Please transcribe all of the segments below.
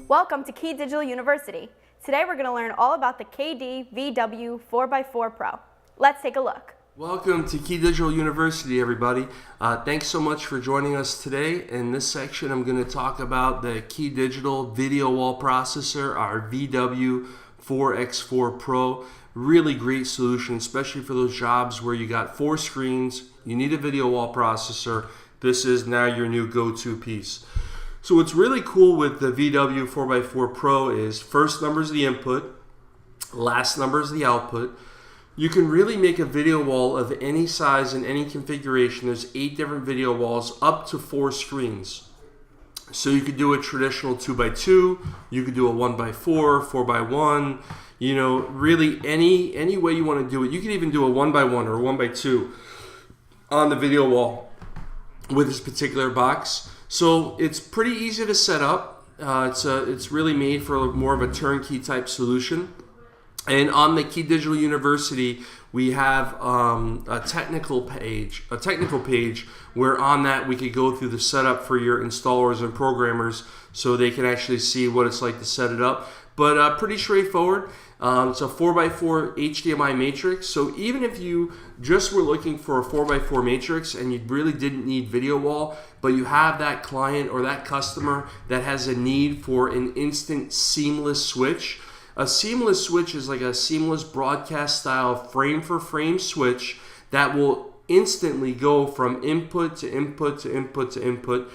Welcome to Key Digital University. Today we're going to learn all about the KD-VW4X4Pro. Let's take a look. Welcome to Key Digital University, everybody. Thanks so much for joining us today. In this section, I'm going to talk about the Key Digital Video Wall Processor, our VW4X4PRO. Really great solution, especially for those jobs where you got 4 screens, you need a video wall processor. This is now your new go-to piece. So what's really cool with the VW4x4Pro is first number is the input, last number is the output. You can really make a video wall of any size and any configuration. There's 8 different video walls up to 4 screens. So you could do a traditional 2x2, you could do a 1x4, 4x1, you know, really any way you want to do it. You could even do a 1x1 or a 1x2 on the video wall with this particular box. So it's pretty easy to set up. It's really made for more of a turnkey type solution. And on the Key Digital University, we have a technical page where on that we could go through the setup for your installers and programmers so they can actually see what it's like to set it up. But pretty straightforward. It's a 4x4 HDMI matrix. So even if you just were looking for a 4x4 matrix and you really didn't need video wall, but you have that client or that customer that has a need for an instant seamless switch. A seamless switch is like a seamless broadcast style frame for frame switch that will instantly go from input to input to input to input,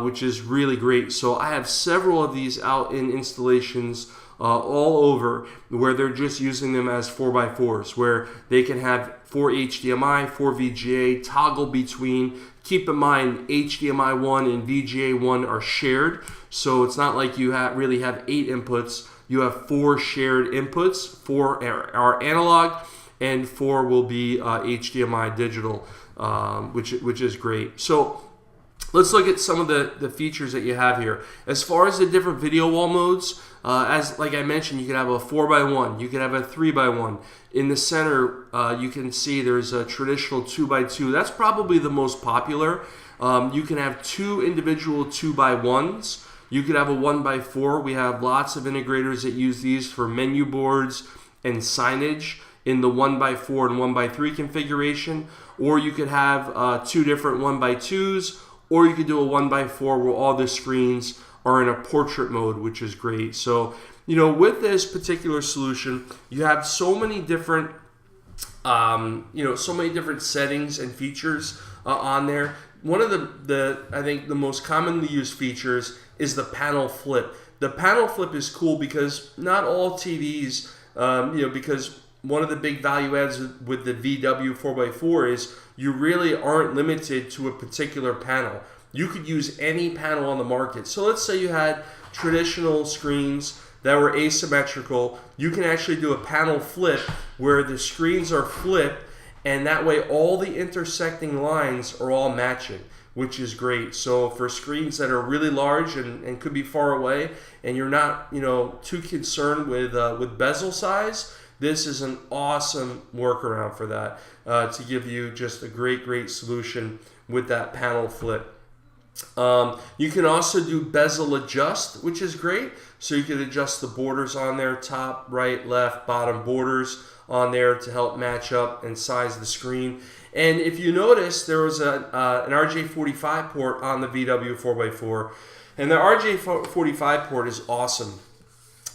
which is really great. So I have several of these out in installations all over where they're just using them as 4x4s, where they can have 4 HDMI, 4 VGA, toggle between. Keep in mind, HDMI 1 and VGA 1 are shared, so it's not like you really have 8 inputs. You have 4 shared inputs. 4 are analog, and 4 will be HDMI digital, which is great. So let's look at some of the features that you have here. As far as the different video wall modes, like I mentioned, you can have a 4x1, you can have a 3x1. In the center, you can see there's a traditional 2x2. That's probably the most popular. You can have 2 individual 2x1s. You could have a 1x4. We have lots of integrators that use these for menu boards and signage in the 1x4 and 1x3 configuration. Or you could have 2 different 1x2s, or you could do a 1x4 where all the screens are in a portrait mode, which is great. So, you know, with this particular solution, you have so many different, so many different settings and features on there. One of I think the most commonly used features is the panel flip. The panel flip is cool because not all TVs, because one of the big value adds with the VW4x4 is you really aren't limited to a particular panel. You could use any panel on the market. So let's say you had traditional screens that were asymmetrical. You can actually do a panel flip where the screens are flipped, and that way all the intersecting lines are all matching, which is great. So for screens that are really large and could be far away, and you're not too concerned with bezel size, this is an awesome workaround for that to give you just a great solution with that panel flip. You can also do Bezel Adjust, which is great. So you can adjust the borders on there, top, right, left, bottom borders on there to help match up and size the screen. And if you notice, there was an RJ45 port on the VW4x4. And the RJ45 port is awesome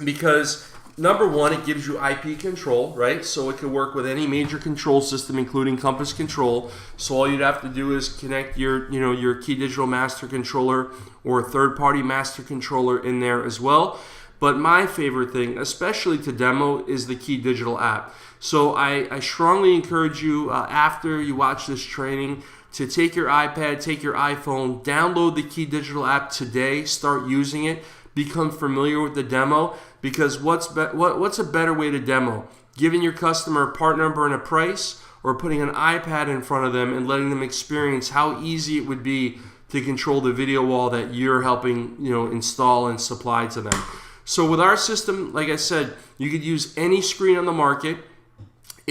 because number one, it gives you IP control, right? So it can work with any major control system, including compass control. So all you'd have to do is connect your Key Digital Master Controller or a third-party master controller in there as well. But my favorite thing, especially to demo, is the Key Digital app. So I strongly encourage you, after you watch this training, to take your iPad, take your iPhone, download the Key Digital app today, start using it, become familiar with the demo, because what's a better way to demo? Giving your customer a part number and a price, or putting an iPad in front of them and letting them experience how easy it would be to control the video wall that you're helping install and supply to them. So with our system, like I said, you could use any screen on the market.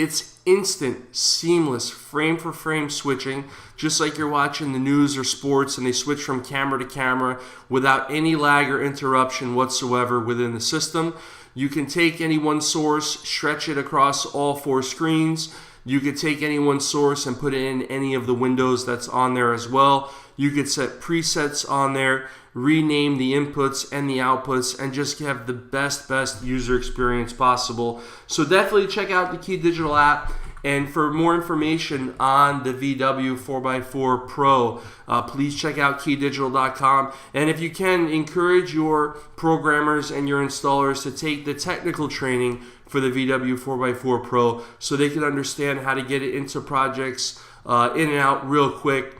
It's instant, seamless, frame for frame switching, just like you're watching the news or sports and they switch from camera to camera without any lag or interruption whatsoever within the system. You can take any one source, stretch it across all 4 screens. You could take any one source and put it in any of the windows that's on there as well. You could set presets on there, rename the inputs and the outputs, and just have the best user experience possible. So definitely check out the Key Digital app. And for more information on the VW4x4PRO, please check out KeyDigital.com. And if you can, encourage your programmers and your installers to take the technical training for the VW4x4PRO so they can understand how to get it into projects in and out real quick,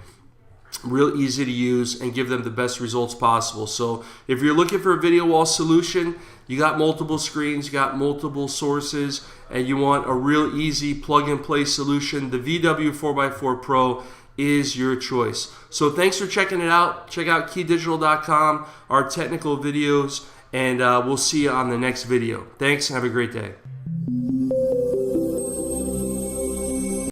real easy to use, and give them the best results possible. So if you're looking for a video wall solution, you got multiple screens, you got multiple sources, and you want a real easy plug-and-play solution, the VW4x4PRO is your choice. So thanks for checking it out. Check out KeyDigital.com, our technical videos, and we'll see you on the next video. Thanks, and have a great day.